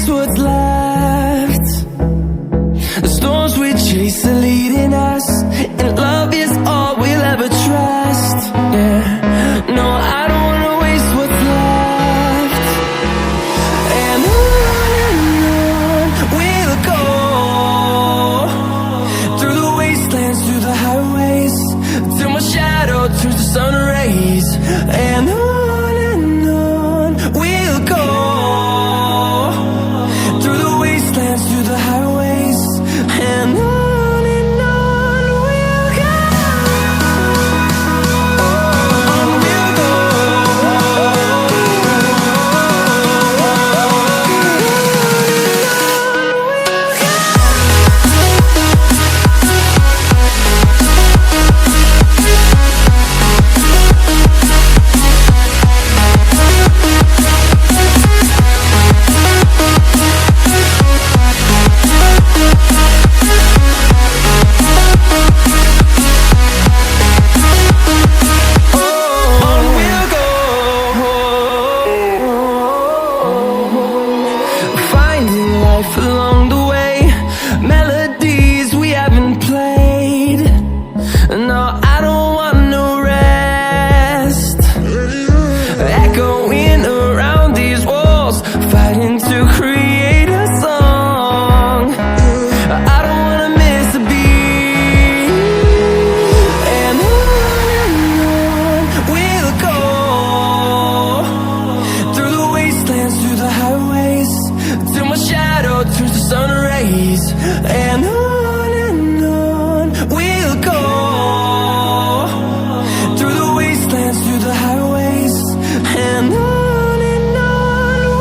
waste what's left. The storms we chase are leading us, and love is all we'll ever trust. Yeah, no, I don't wanna waste what's left. And on we'll go, through the wastelands, through the highways, till my shadow turns to sun rays. And on we'll go, through the wastelands, through the highways, and on we'll go. On we'll go. Finding life along the way, melodies we haven't played. No, I don't want no rest. Echoing around these walls, fighting to create a song. I don't wanna miss a beat. And on we'll go, through the wastelands, through the highways, till my shadow turns to sun rays. And on we'll go, through the wastelands, through the highways, and on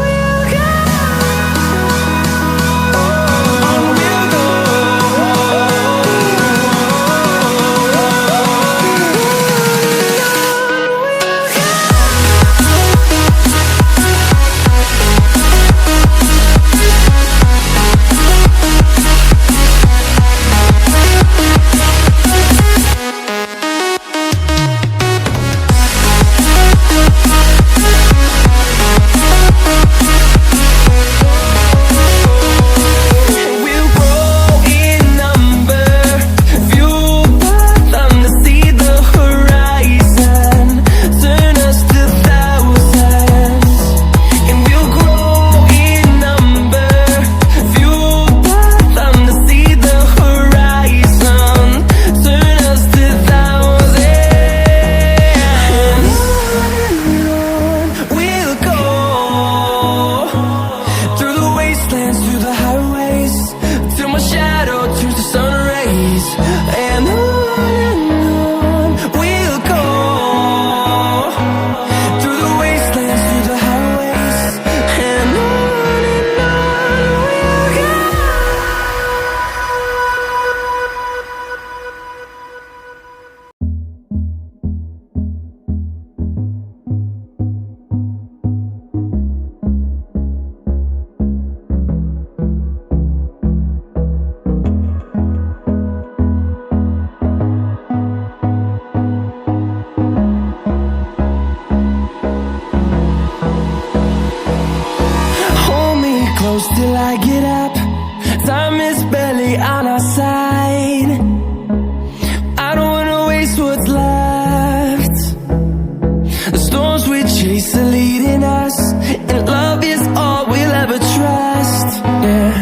we'll go. On we'll go. We'll grow in number, fueled by them to see the horizon, turn us to thousands. And we'll grow in number, fueled by them to see the horizon, turn us to thousands. And on we'll go, through the wastelands, through the highways, till my shadow turns to sun rays. And on we'll go, through the wastelands, through the highways, and on we'll go. Hold me close till I get up. Time is barely on our side. I don't wanna waste what's left. The storms we chase are leading us, and love is all we'll ever trust. Yeah,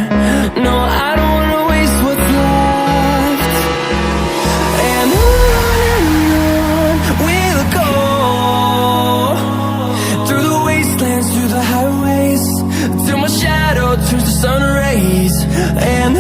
no, I don't wanna waste what's left. And on we'll go, through the wastelands, through the highways, till my shadow turns to sun rays. And